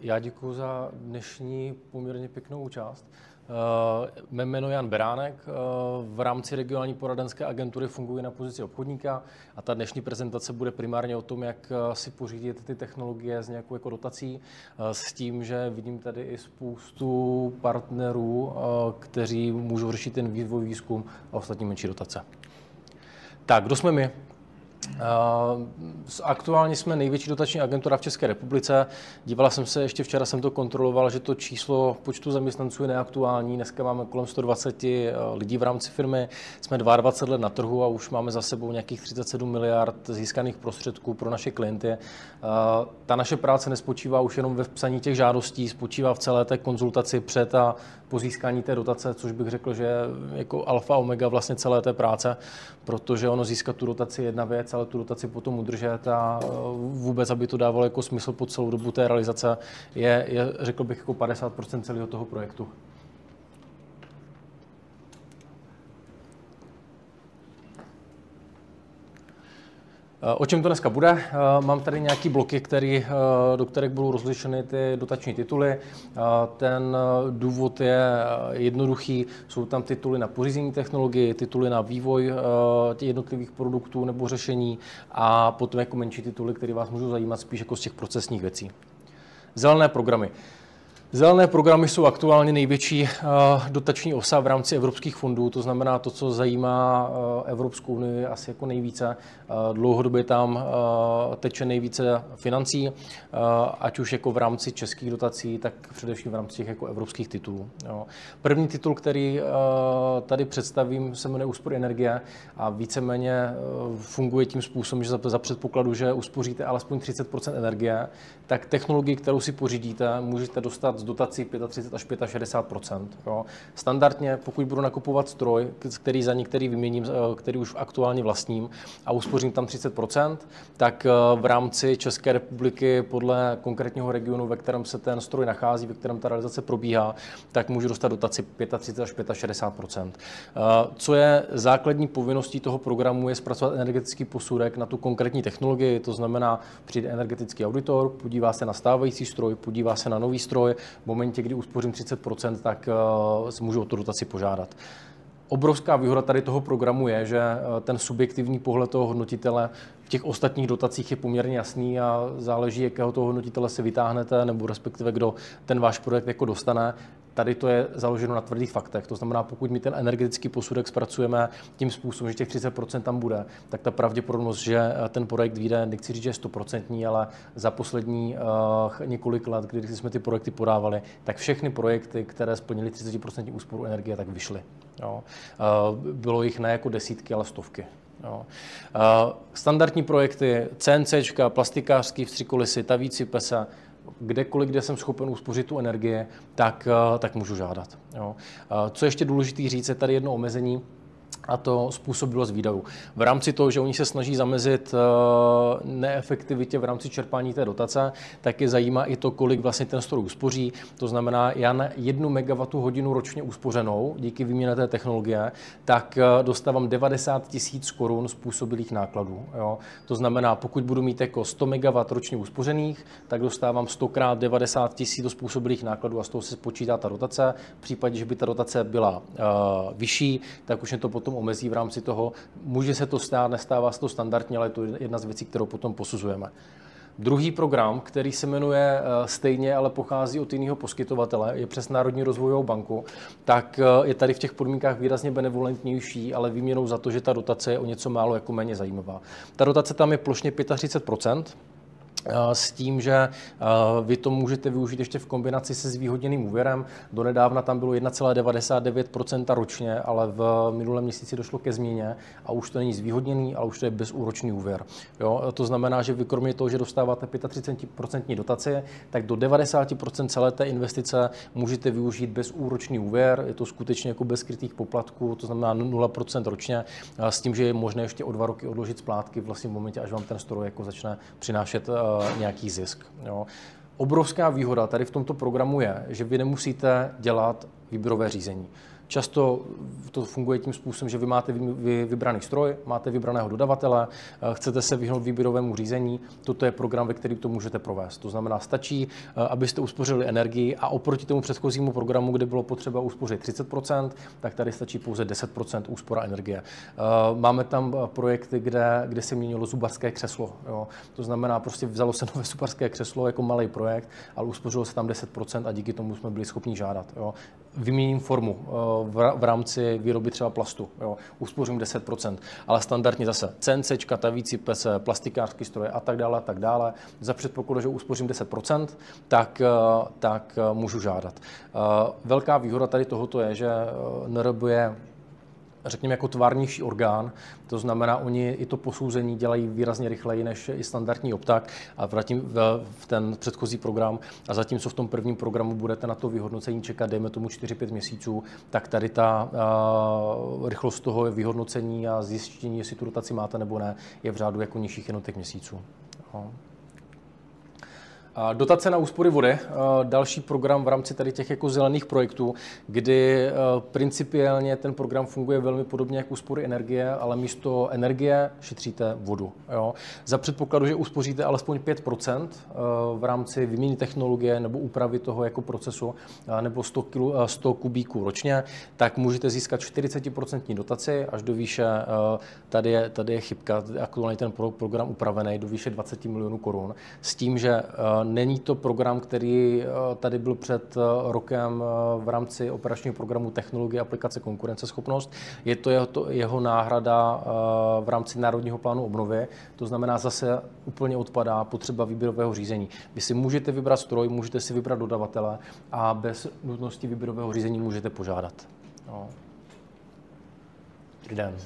Já děkuji za dnešní poměrně pěknou účast. Mé jméno je Jan Beránek, v rámci regionální poradenské agentury funguji na pozici obchodníka a ta dnešní prezentace bude primárně o tom, jak si pořídit ty technologie s nějakou jako dotací, s tím, že vidím tady i spoustu partnerů, kteří můžou řešit ten vývoj, výzkum a ostatní menší dotace. Tak, kdo jsme my? Aktuálně jsme největší dotační agentura v České republice. Dívala jsem se, ještě včera jsem to kontroloval, že to číslo počtu zaměstnanců je neaktuální. Dneska máme kolem 120 lidí v rámci firmy. Jsme 22 let na trhu a už máme za sebou nějakých 37 miliard získaných prostředků pro naše klienty. Ta naše práce nespočívá už jenom ve psaní těch žádostí, spočívá v celé té konzultaci před a po získání té dotace, což bych řekl, že je jako alfa omega vlastně celé té práce, protože ono získat tu dotaci je jedna věc, ale tu dotaci potom udržet a vůbec, aby to dávalo jako smysl po celou dobu té realizace, je řekl bych, jako 50% celého toho projektu. O čem to dneska bude? Mám tady nějaké bloky, do kterých budou rozlišeny ty dotační tituly. Ten důvod je jednoduchý. Jsou tam tituly na pořízení technologie, tituly na vývoj jednotlivých produktů nebo řešení a potom jako menší tituly, které vás můžou zajímat spíš jako z těch procesních věcí. Zelené programy. Zelené programy jsou aktuálně největší dotační osa v rámci evropských fondů, to znamená to, co zajímá Evropskou unii asi jako nejvíce. Dlouhodobě tam teče nejvíce financí, ať už jako v rámci českých dotací, tak především v rámci těch jako evropských titulů. První titul, který tady představím, se jmenuje Úspory energie a víceméně funguje tím způsobem, že za předpokladu, že uspoříte alespoň 30% energie, tak technologii, kterou si pořídíte, můžete dostat z dotací 35 až 65%. Standardně, pokud budu nakupovat stroj, který za některý vyměním, který už aktuálně vlastním a uspořím tam 30%, tak v rámci České republiky podle konkrétního regionu, ve kterém se ten stroj nachází, ve kterém ta realizace probíhá, tak můžu dostat dotaci 35 až 65%. Co je základní povinností toho programu, je zpracovat energetický posudek na tu konkrétní technologii, to znamená, přijde energetický auditor, podívá se na stávající stroj, podívá se na nový stroj. V momentě, kdy uspořím 30%, tak můžu o tu dotaci požádat. Obrovská výhoda tady toho programu je, že ten subjektivní pohled toho hodnotitele v těch ostatních dotacích je poměrně jasný a záleží, jakého toho hodnotitele si vytáhnete, nebo respektive kdo ten váš projekt jako dostane. Tady to je založeno na tvrdých faktech. To znamená, pokud my ten energetický posudek zpracujeme tím způsobem, že těch 30% tam bude, tak ta pravděpodobnost, že ten projekt vyjde, nechci říct, že je 100%, ale za poslední několik let, kdy jsme ty projekty podávali, tak všechny projekty, které splnily 30% úsporu energie, tak vyšly. Bylo jich ne jako desítky, ale stovky. Standardní projekty, CNCčka, plastikářský vstřikolisy, tavící pesa, kdekoliv, kde jsem schopen uspořit tu energii, tak můžu žádat. Co ještě důležité říct, je tady jedno omezení, a to způsobilost výdajů. V rámci toho, že oni se snaží zamezit neefektivitě v rámci čerpání té dotace, tak je zajímá i to, kolik vlastně ten stroj uspoří. To znamená, já na 1 MWh ročně uspořenou díky výměně té technologie, tak dostávám 90 000 korun způsobilých nákladů. To znamená, pokud budu mít jako 100 MW ročně uspořených, tak dostávám 100 x 90 000 do způsobilých nákladů a z toho se spočítá ta dotace. V případě, že by ta dotace byla vyšší, tak už je to potom omezí v rámci toho. Může se to stát, nestává se to standardně, ale je to jedna z věcí, kterou potom posuzujeme. Druhý program, který se jmenuje stejně, ale pochází od jiného poskytovatele, je přes Národní rozvojovou banku, tak je tady v těch podmínkách výrazně benevolentnější, ale výměnou za to, že ta dotace je o něco málo jako méně zajímavá. Ta dotace tam je plošně 35%. S tím, že vy to můžete využít ještě v kombinaci se zvýhodněným úvěrem. Donedávna tam bylo 1,99% ročně, ale v minulém měsíci došlo ke změně a už to není zvýhodněný, ale už to je bezúročný úvěr. To znamená, že vy kromě toho, že dostáváte 35% dotaci, tak do 90% celé té investice můžete využít bezúročný úvěr. Je to skutečně jako bez skrytých poplatků, to znamená 0% ročně, s tím, že je možné ještě o 2 roky odložit splátky vlastně v momentě, až vám ten stroj jako začne přinášet nějaký zisk. Obrovská výhoda tady v tomto programu je, že vy nemusíte dělat výběrové řízení. Často to funguje tím způsobem, že vy máte vybraný stroj, máte vybraného dodavatele, chcete se vyhnout výběrovému řízení, toto je program, ve kterém to můžete provést. To znamená, stačí, abyste uspořili energii a oproti tomu předchozímu programu, kde bylo potřeba uspořit 30%, tak tady stačí pouze 10% úspora energie. Máme tam projekty, kde se měnilo zubařské křeslo. Jo. To znamená, prostě vzalo se nové zubařské křeslo jako malý projekt, ale uspořilo se tam 10% a díky tomu jsme byli schopni žádat. Jo. Vyměním formu v rámci výroby třeba plastu. Jo. Uspořím 10%, ale standardně zase CNCčka, tavící pece, plastikářský stroje a tak dále. Za předpokladu, že uspořím 10%, tak můžu žádat. Velká výhoda tady tohoto je, že NRB je, řekněme, jako tvárnější orgán, to znamená, oni i to posouzení dělají výrazně rychleji než i standardní optak a vrátím v ten předchozí program a zatímco v tom prvním programu budete na to vyhodnocení čekat, dejme tomu 4-5 měsíců, tak tady ta rychlost toho vyhodnocení a zjištění, jestli tu dotaci máte nebo ne, je v řádu jako nižších jednotek měsíců. Dotace na úspory vody, další program v rámci tady těch jako zelených projektů, kdy principiálně ten program funguje velmi podobně jako úspory energie, ale místo energie šetříte vodu. Jo. Za předpokladu, že uspoříte alespoň 5% v rámci výměny technologie nebo úpravy toho jako procesu nebo 100 kubíků ročně, tak můžete získat 40% dotaci až do výše, tady je chybka, aktuálně ten program upravený do výše 20 milionů korun, s tím, že není to program, který tady byl před rokem v rámci operačního programu Technologie, aplikace, konkurenceschopnost. Je to jeho náhrada v rámci Národního plánu obnovy. To znamená, zase úplně odpadá potřeba výběrového řízení. Vy si můžete vybrat stroj, můžete si vybrat dodavatele a bez nutnosti výběrového řízení můžete požádat. No. Dobrý den.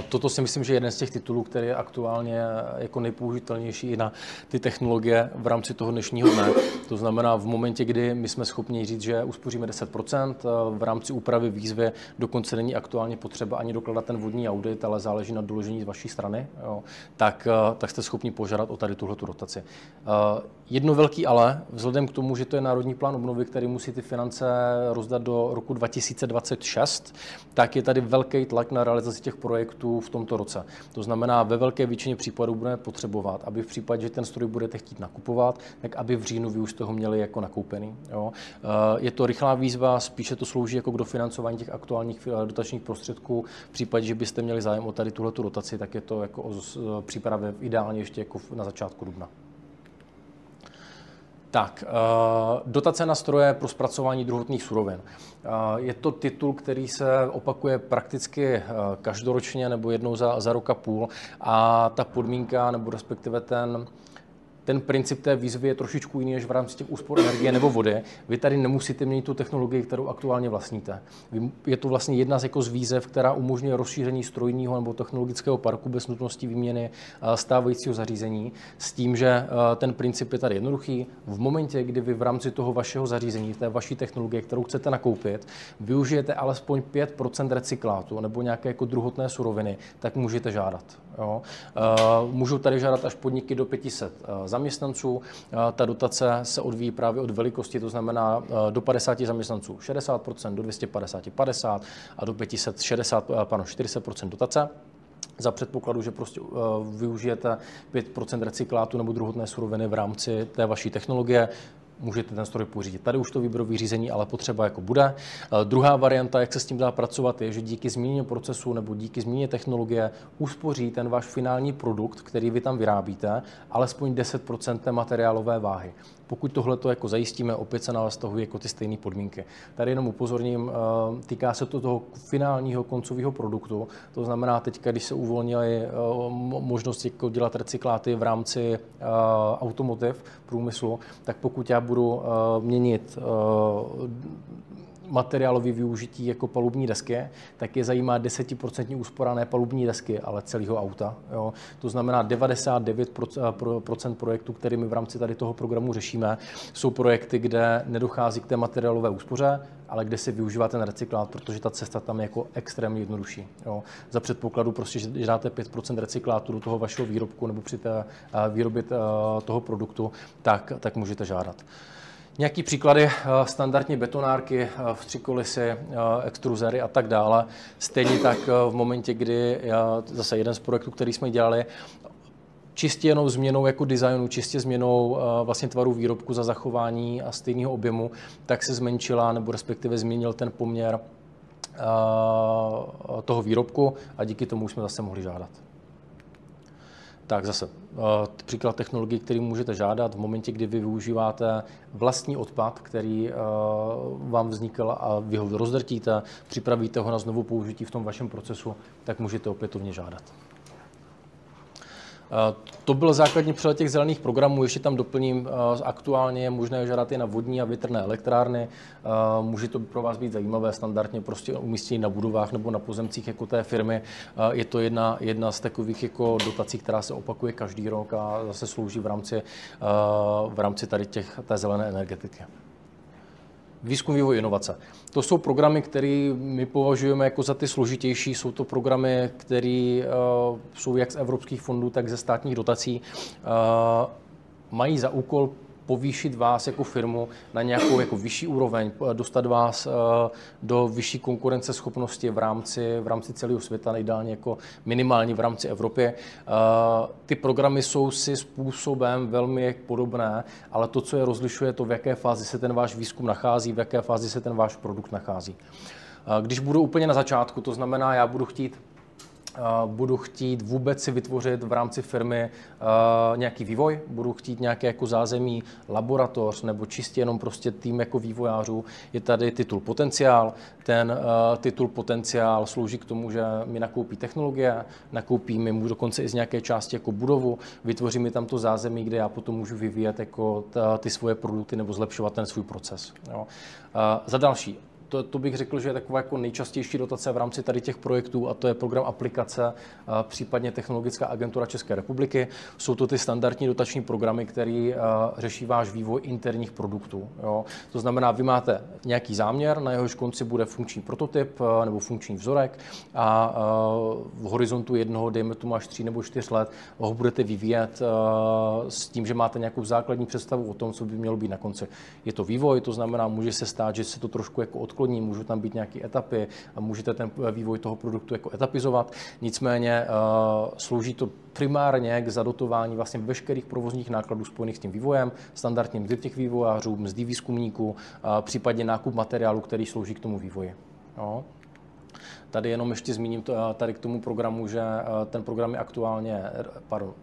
Toto si myslím, že je jeden z těch titulů, který je aktuálně jako nejpoužitelnější i na ty technologie v rámci toho dnešního dne. To znamená, v momentě, kdy my jsme schopni říct, že uspoříme 10%, v rámci úpravy výzvy dokonce není aktuálně potřeba ani dokládat ten vodní audit, ale záleží na doložení z vaší strany, jo, tak jste schopni požádat o tady tuhletu dotaci. Jedno velký ale, vzhledem k tomu, že to je Národní plán obnovy, který musí ty finance rozdat do roku 2026, tak je tady velký tlak na realizaci těch projektů v tomto roce. To znamená, ve velké většině případů budeme potřebovat, aby v případě, že ten stroj budete chtít nakupovat, tak aby v říjnu vy už toho měli jako nakoupený. Jo. Je to rychlá výzva, spíše to slouží jako k dofinancování těch aktuálních dotačních prostředků. V případě, že byste měli zájem o tady tuhletu dotaci, tak je to jako o přípravě ideálně ještě jako na začátku dubna. Tak, dotace na stroje pro zpracování druhotných surovin. Je to titul, který se opakuje prakticky každoročně nebo jednou za rok a půl a ta podmínka nebo respektive ten princip té výzvy je trošičku jiný než v rámci těch úspor energie nebo vody. Vy tady nemusíte měnit tu technologii, kterou aktuálně vlastníte. Je to vlastně jedna z výzev, která umožňuje rozšíření strojního nebo technologického parku bez nutnosti výměny stávajícího zařízení, s tím, že ten princip je tady jednoduchý. V momentě, kdy vy v rámci toho vašeho zařízení, té vaší technologie, kterou chcete nakoupit, využijete alespoň 5% recyklátu nebo nějaké jako druhotné suroviny, tak můžete žádat. Jo. Můžou tady žádat až podniky do 500 zaměstnanců. Ta dotace se odvíjí právě od velikosti, to znamená do 50 zaměstnanců 60%, do 250 50 a do 500 40% dotace. Za předpokladu, že prostě využijete 5% recyklátu nebo druhotné suroviny v rámci té vaší technologie, můžete ten stroj pořídit. Tady už to výběrové řízení ale potřeba jako bude. Druhá varianta, jak se s tím dá pracovat, je, že díky změně procesu nebo díky změně technologie uspoří ten váš finální produkt, který vy tam vyrábíte, alespoň 10% té materiálové váhy. Pokud tohle to jako zajistíme, opět se na vás vztahují jako ty stejné podmínky. Tady jenom upozorním, týká se to toho finálního koncového produktu. To znamená, teď, když se uvolnily možnosti jako dělat recykláty v rámci automotiv průmyslu, tak pokud já budu měnit materiálové využití jako palubní desky, tak je zajímá 10% úspora ne palubní desky, ale celého auta. Jo. To znamená 99% projektů, které my v rámci tady toho programu řešíme, jsou projekty, kde nedochází k té materiálové úspoře, ale kde se využívá ten recyklát, protože ta cesta tam je jako extrémně jednodušší. Jo. Za předpokladu prostě, že dáte 5% recyklátu do toho vašeho výrobku nebo při té výrobě toho produktu, tak můžete žádat. Nějaký příklady, standardní betonárky, vstřikolisy, extruzery a tak dále. Stejně tak v momentě, kdy zase jeden z projektů, který jsme dělali, čistě jenom změnou jako designu, čistě změnou vlastně tvaru výrobku za zachování a stejného objemu, tak se zmenšila nebo respektive změnil ten poměr toho výrobku a díky tomu jsme zase mohli žádat. Tak zase příklad technologie, který můžete žádat v momentě, kdy vy využíváte vlastní odpad, který vám vznikl a vy ho rozdrtíte, připravíte ho na znovu použití v tom vašem procesu, tak můžete opětovně žádat. To byl základní přehled těch zelených programů, ještě tam doplním, aktuálně je možné žádat i na vodní a větrné elektrárny. Může to pro vás být zajímavé, standardně prostě umístění na budovách nebo na pozemcích jako té firmy. Je to jedna z takových jako dotací, která se opakuje každý rok a zase slouží v rámci tady té zelené energetiky. Výzkum, vývoj, inovace. To jsou programy, které my považujeme jako za ty složitější. Jsou to programy, které jsou jak z evropských fondů, tak ze státních dotací. Mají za úkol povýšit vás jako firmu na nějakou jako vyšší úroveň, dostat vás do vyšší konkurenceschopnosti v rámci celého světa, ideálně jako minimálně v rámci Evropy. Ty programy jsou si způsobem velmi podobné, ale to, co je rozlišuje, to, v jaké fázi se ten váš výzkum nachází, v jaké fázi se ten váš produkt nachází. Když budu úplně na začátku, to znamená, já budu chtít vůbec si vytvořit v rámci firmy nějaký vývoj, budu chtít nějaké jako zázemí, laboratoř nebo čistě jenom prostě tým jako vývojářů. Je tady titul Potenciál. Ten titul Potenciál slouží k tomu, že mi nakoupí technologie, nakoupí mi dokonce i z nějaké části jako budovu, vytvoří mi tam to zázemí, kde já potom můžu vyvíjet jako ty svoje produkty nebo zlepšovat ten svůj proces. Jo. Za další. To bych řekl, že je taková jako nejčastější dotace v rámci tady těch projektů a to je program aplikace, případně Technologická agentura České republiky. Jsou to ty standardní dotační programy, které řeší váš vývoj interních produktů. Jo. To znamená, vy máte nějaký záměr, na jehož konci bude funkční prototyp nebo funkční vzorek a v horizontu jednoho, dejme tomu až 3 nebo 4 let, ho budete vyvíjet s tím, že máte nějakou základní představu o tom, co by mělo být na konci. Je to vývoj, to znamená, může se stát, že se to trošku jako odkloní, můžou tam být nějaké etapy a můžete ten vývoj toho produktu jako etapizovat. Nicméně slouží to primárně k zadotování vlastně veškerých provozních nákladů spojených s tím vývojem, standardní mzdy těch vývojářů, mzdy výzkumníků, případně nákup materiálu, který slouží k tomu vývoji. Jo. Tady jenom ještě zmíním tady k tomu programu, že ten program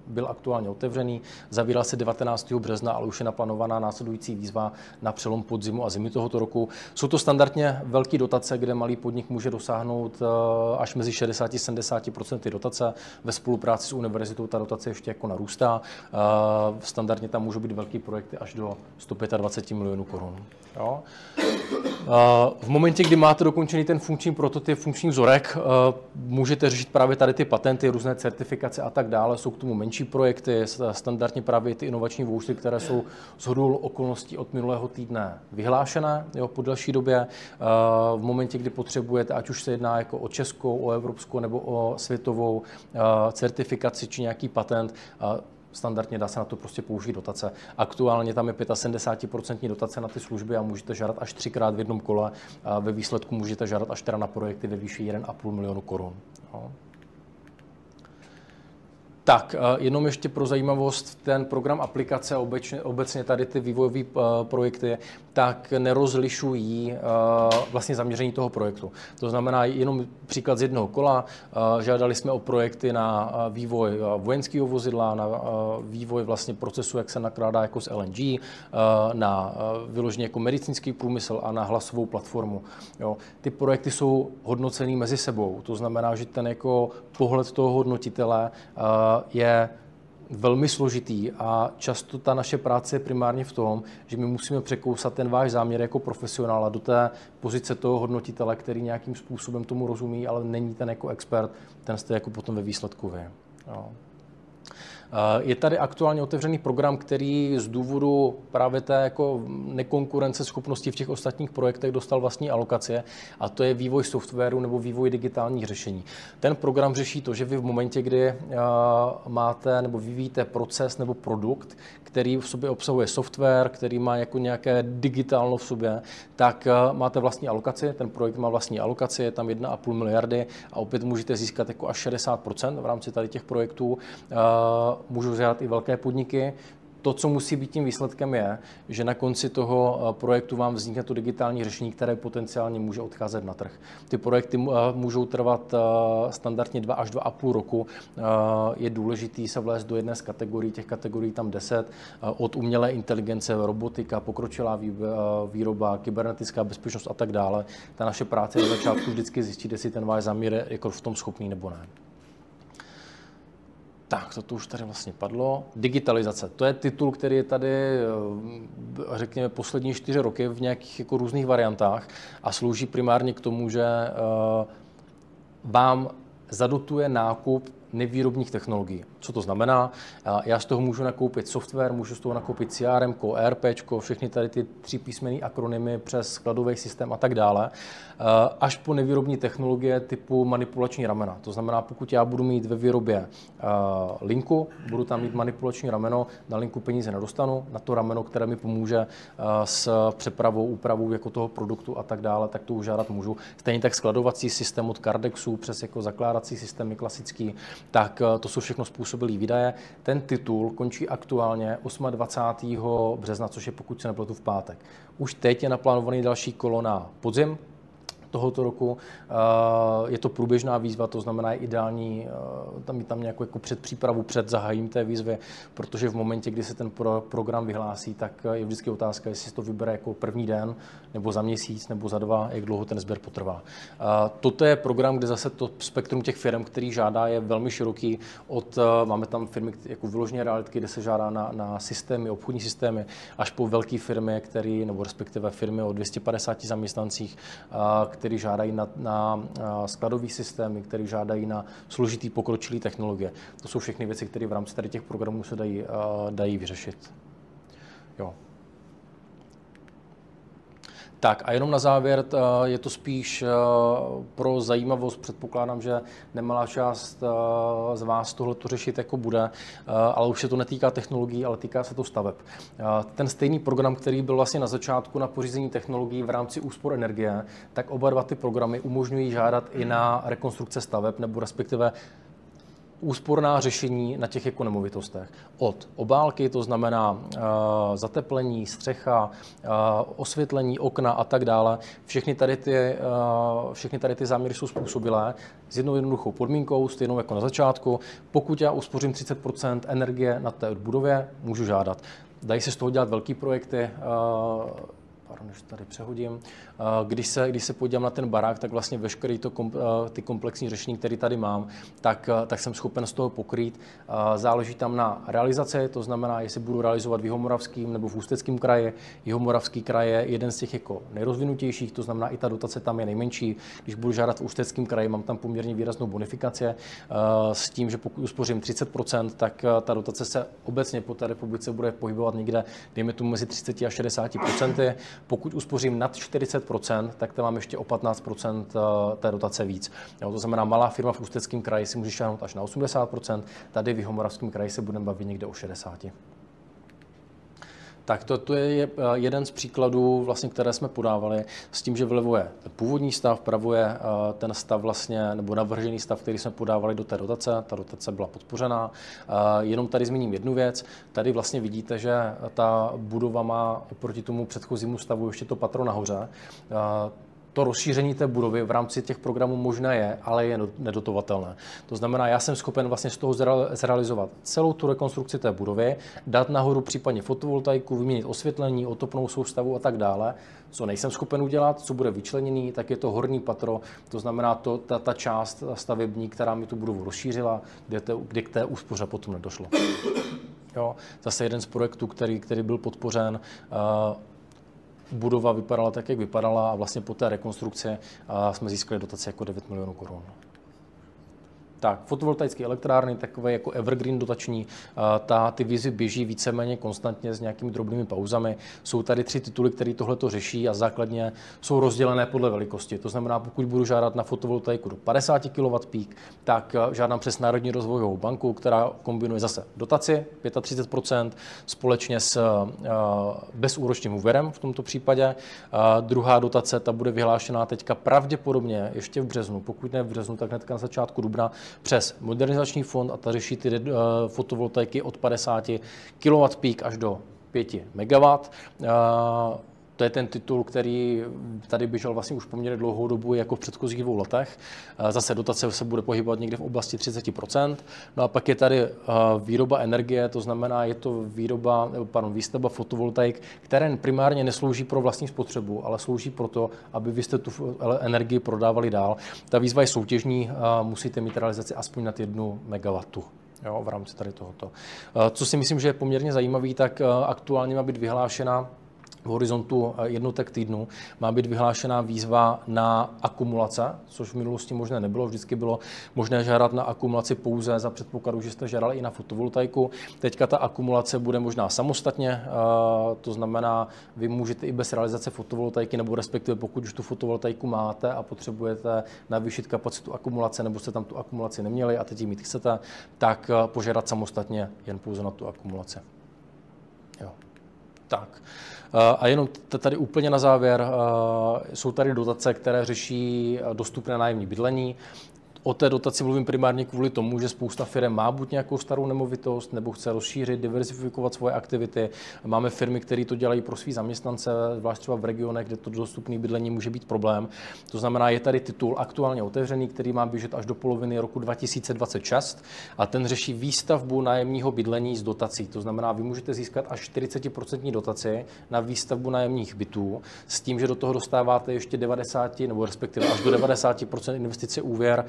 byl aktuálně otevřený, zavíral se 19. března, ale už je naplánovaná následující výzva na přelom podzimu a zimy tohoto roku. Jsou to standardně velké dotace, kde malý podnik může dosáhnout až mezi 60–70% dotace. Ve spolupráci s univerzitou ta dotace ještě jako narůstá. Standardně tam můžou být velké projekty až do 125 milionů korun. Jo. V momentě, kdy máte dokončený ten funkční prototyp, funkční vzorek, můžete řešit právě tady ty patenty, různé certifikace a tak dále. Jsou k tomu menší projekty, standardně právě ty inovační vouchery, které jsou shodou okolností od minulého týdne vyhlášené po delší době. V momentě, kdy potřebujete, ať už se jedná jako o českou, o evropskou nebo o světovou certifikaci či nějaký patent, standardně dá se na to prostě použít dotace. Aktuálně tam je 75% dotace na ty služby a můžete žádat až 3krát v jednom kole. A ve výsledku můžete žádat až teda na projekty ve výši 1,5 milionu korun. No. Tak, jenom ještě pro zajímavost, ten program aplikace, obecně tady ty vývojové projekty, tak nerozlišují vlastně zaměření toho projektu. To znamená jenom příklad z jednoho kola, žádali jsme o projekty na vývoj vojenského vozidla, na vývoj vlastně procesu, jak se nakládá jako s LNG, na vyloženě jako medicínský průmysl a na hlasovou platformu. Jo. Ty projekty jsou hodnocený mezi sebou, to znamená, že ten jako pohled toho hodnotitele je velmi složitý a často ta naše práce je primárně v tom, že my musíme překousat ten váš záměr jako profesionála do té pozice toho hodnotitele, který nějakým způsobem tomu rozumí, ale není ten jako expert, ten jste jako potom ve výsledku vy. Jo. Je tady aktuálně otevřený program, který z důvodu právě té jako nekonkurenceschopnosti v těch ostatních projektech dostal vlastní alokace, a to je vývoj softwaru nebo vývoj digitálních řešení. Ten program řeší to, že vy v momentě, kdy máte nebo vyvíjíte proces nebo produkt, který v sobě obsahuje software, který má jako nějaké digitálno v sobě, tak máte vlastní alokaci, ten projekt má vlastní alokaci, je tam 1,5 miliardy a opět můžete získat jako až 60% v rámci tady těch projektů. Můžou dělat i velké podniky. To, co musí být tím výsledkem, je, že na konci toho projektu vám vznikne to digitální řešení, které potenciálně může odcházet na trh. Ty projekty můžou trvat standardně 2 až 2,5 roku. Je důležité se vlézt do jedné z kategorií, těch kategorií tam 10, od umělé inteligence, robotika, pokročilá výroba, kybernetická bezpečnost a tak dále. Ta naše práce je na začátku vždycky zjistit, jestli ten váš záměr je jako v tom schopný nebo ne. Tak, to už tady vlastně padlo. Digitalizace. To je titul, který je tady, řekněme, poslední 4 roky v nějakých jako různých variantách a slouží primárně k tomu, že vám zadotuje nákup nevýrobních technologií. Co to znamená? Já z toho můžu nakoupit software, můžu z toho nakoupit CRM, ERP, všechny tady ty 3 písmenné akronymy přes skladový systém a tak dále, až po nevýrobní technologie typu manipulační ramena. To znamená, pokud já budu mít ve výrobě linku, budu tam mít manipulační rameno, na linku peníze nedostanu, na to rameno, které mi pomůže s přepravou, úpravou jako toho produktu a tak dále, tak to už žádat můžu. Stejně tak skladovací systém od Cardexu přes jako zakládací systémy klasický, tak to jsou všechno způsobilý výdaje. Ten titul končí aktuálně 28. března, což je, pokud se nepletu, v pátek. Už teď je naplánovaný další kolo na podzim tohoto roku. Je to průběžná výzva, to znamená je ideální tam nějakou jako předpřípravu před zahájením té výzvy, protože v momentě, kdy se ten program vyhlásí, tak je vždycky otázka, jestli se to vybere jako první den, nebo za měsíc, nebo za 2, jak dlouho ten sběr potrvá. Toto je program, kde zase to spektrum těch firm, který žádá, je velmi široký. Máme tam firmy jako vyloženě realitky, kde se žádá na systémy, obchodní systémy, až po velké firmy, nebo respektive firmy o 250 zaměstnancích, který žádají na skladové systémy, který žádají na složitý pokročilý technologie. To jsou všechny věci, které v rámci tady těch programů se dají vyřešit. Jo. Tak a jenom na závěr, je to spíš pro zajímavost, předpokládám, že nemalá část z vás tohleto řešit jako bude, ale už se to netýká technologií, ale týká se to staveb. Ten stejný program, který byl vlastně na začátku na pořízení technologií v rámci úspor energie, tak oba dva ty programy umožňují žádat i na rekonstrukce staveb, nebo respektive úsporná řešení na těch jako nemovitostech. Od obálky, to znamená zateplení, střecha, osvětlení, okna a tak dále. Všechny tady ty záměry jsou způsobilé s jednou jednoduchou podmínkou, stejnou jako na začátku. Pokud já uspořím 30% energie na té budově, můžu žádat. Dají se z toho dělat velký projekty, než tady přehodím. Když se podívám na ten barák, tak vlastně veškeré ty komplexní řešení, které tady mám, tak jsem schopen z toho pokrýt. Záleží tam na realizaci, to znamená, jestli budu realizovat v Jihomoravském nebo v Ústeckém kraji. Jihomoravský kraj je jeden z těch jako nejrozvinutějších, to znamená, i ta dotace tam je nejmenší. Když budu žádat v Ústeckém kraji, mám tam poměrně výraznou bonifikaci s tím, že pokud uspořím 30%, tak ta dotace se obecně po té republice bude pohybovat někde, dejme tomu mezi 30 a 60%. Pokud uspořím nad 40%, tak tam mám ještě o 15% té dotace víc. Jo, to znamená, malá firma v Ústeckém kraji si může šáhnout až na 80%, tady v Jihomoravském kraji se budeme bavit někde o 60%. Tak to je jeden z příkladů, vlastně, které jsme podávali, s tím, že vlevo je ten původní stav, vpravo je ten stav vlastně, nebo navržený stav, který jsme podávali do té dotace. Ta dotace byla podpořená. Jenom tady zmíním jednu věc. Tady vlastně vidíte, že ta budova má oproti tomu předchozímu stavu ještě to patro nahoře. To rozšíření té budovy v rámci těch programů možné je, ale je nedotovatelné. To znamená, já jsem schopen vlastně z toho zrealizovat celou tu rekonstrukci té budovy, dát nahoru případně fotovoltaiku, vyměnit osvětlení, otopnou soustavu a tak dále. Co nejsem schopen udělat, co bude vyčleněný, tak je to horní patro, to znamená ta část stavební, která mi tu budovu rozšířila, kde k té úspoře potom nedošlo. Jo, zase jeden z projektů, který byl podpořen. Budova vypadala tak, jak vypadala a vlastně po té rekonstrukci jsme získali dotaci jako 9 milionů korun. Tak, fotovoltaické elektrárny, takové jako evergreen dotační, ty výzvy běží víceméně konstantně s nějakými drobnými pauzami. Jsou tady 3 tituly, které tohleto řeší a základně jsou rozdělené podle velikosti. To znamená, pokud budu žádat na fotovoltaiku do 50 kW peak, tak žádám přes Národní rozvojovou banku, která kombinuje zase dotaci 35% společně s bezúročným úvěrem v tomto případě. Druhá dotace, ta bude vyhlášená teďka pravděpodobně ještě v březnu, pokud ne v březnu, tak hnedka na začátku dubna přes modernizační fond a ta řeší ty fotovoltaiky od 50 kW peak až do 5 MW. To je ten titul, který tady běžel vlastně už poměrně dlouhou dobu jako v předchozích 2 letech. Zase dotace se bude pohybovat někde v oblasti 30%. No a pak je tady výroba energie, to znamená, je to výstavba fotovoltaik, které primárně neslouží pro vlastní spotřebu, ale slouží pro to, aby vy jste tu energii prodávali dál. Ta výzva je soutěžní, musíte mít realizaci aspoň nad 1 MW. Jo, v rámci tady tohoto. Co si myslím, že je poměrně zajímavý, tak aktuálně má být vyhlášena v horizontu jednotek týdnu má být vyhlášená výzva na akumulace, což v minulosti možné nebylo. Vždycky bylo možné žádat na akumulaci pouze za předpokladu, že jste žádali i na fotovoltaiku. Teďka ta akumulace bude možná samostatně, to znamená, vy můžete i bez realizace fotovoltaiky, nebo respektive pokud už tu fotovoltaiku máte a potřebujete navýšit kapacitu akumulace, nebo jste tam tu akumulaci neměli a teď ji mít chcete, tak požádat samostatně jen pouze na tu akumulaci. Jo. Tak. A jenom tady úplně na závěr, jsou tady dotace, které řeší dostupné nájemní bydlení. O té dotaci mluvím primárně kvůli tomu, že spousta firm má buď nějakou starou nemovitost, nebo chce rozšířit, diverzifikovat svoje aktivity. Máme firmy, které to dělají pro svý zaměstnance, zvlášť třeba v regionech, kde to dostupné bydlení může být problém. To znamená, je tady titul aktuálně otevřený, který má běžet až do poloviny roku 2026 a ten řeší výstavbu nájemního bydlení z dotací. To znamená, vy můžete získat až 40% dotaci na výstavbu nájemních bytů s tím, že do toho dostáváte ještě 90 nebo respektive až do 90% investice úvěr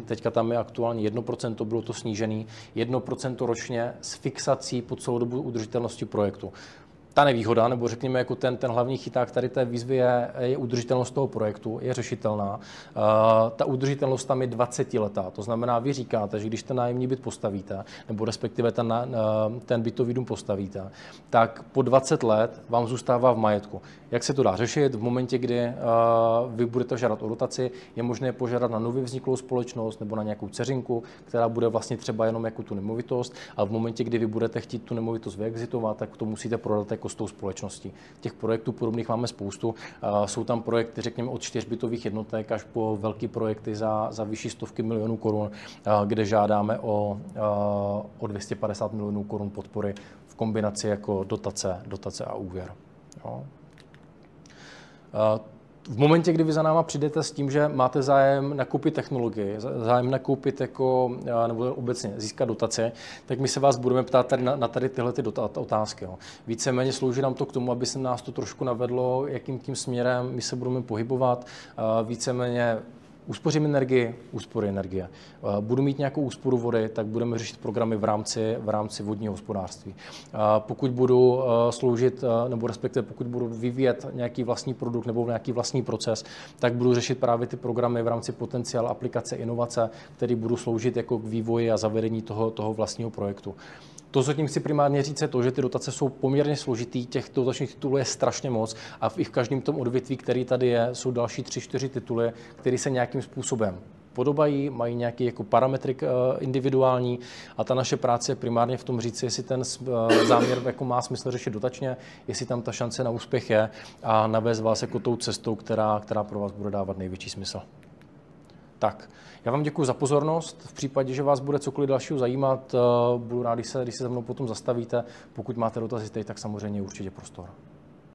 teďka tam je aktuálně 1%, bylo to snížený, 1% ročně s fixací po celou dobu udržitelnosti projektu. Ta nevýhoda, nebo řekněme jako ten hlavní chyták tady té výzvy je udržitelnost toho projektu, je řešitelná. Ta udržitelnost tam je 20 letá, to znamená, vy říkáte, že když ten nájemní byt postavíte, nebo respektive ten bytový dům postavíte, tak po 20 let vám zůstává v majetku. Jak se to dá řešit? V momentě, kdy vy budete žádat o dotaci, je možné požádat na nově vzniklou společnost nebo na nějakou dceřinku, která bude vlastně třeba jenom jako tu nemovitost, a v momentě, kdy vy budete chtít tu nemovitost vyexitovat, tak to musíte prodat jako s tou společností. Těch projektů podobných máme spoustu. Jsou tam projekty, řekněme, od 4 bytových jednotek až po velké projekty za vyšší stovky milionů korun, kde žádáme o 250 milionů korun podpory v kombinaci jako dotace a úvěr. Jo. V momentě, kdy vy za náma přijdete s tím, že máte zájem nakoupit technologii, zájem nakoupit nebo obecně získat dotace, tak my se vás budeme ptát na tady tyhle otázky. Jo. Víceméně slouží nám to k tomu, aby se nás to trošku navedlo, jakým tím směrem my se budeme pohybovat. Víceméně uspořím energii, úspory energie. Budu mít nějakou úsporu vody, tak budeme řešit programy v rámci vodního hospodářství. Pokud budu sloužit, nebo respektive pokud budu vyvíjet nějaký vlastní produkt nebo nějaký vlastní proces, tak budu řešit právě ty programy v rámci potenciál, aplikace, inovace, které budou sloužit jako k vývoji a zavedení toho vlastního projektu. To, co tím chci primárně říct, je to, že ty dotace jsou poměrně složitý, těch dotačních titulů je strašně moc a v každém tom odvětví, který tady je, jsou další 3-4 tituly, které se nějakým způsobem podobají, mají nějaký jako parametry individuální a ta naše práce je primárně v tom říct, jestli ten záměr jako má smysl řešit dotačně, jestli tam ta šance na úspěch je a navést vás jako tou cestou, která pro vás bude dávat největší smysl. Tak, já vám děkuji za pozornost. V případě, že vás bude cokoliv dalšího zajímat, budu rád, když se se mnou potom zastavíte. Pokud máte dotazy teď, tak samozřejmě určitě prostor.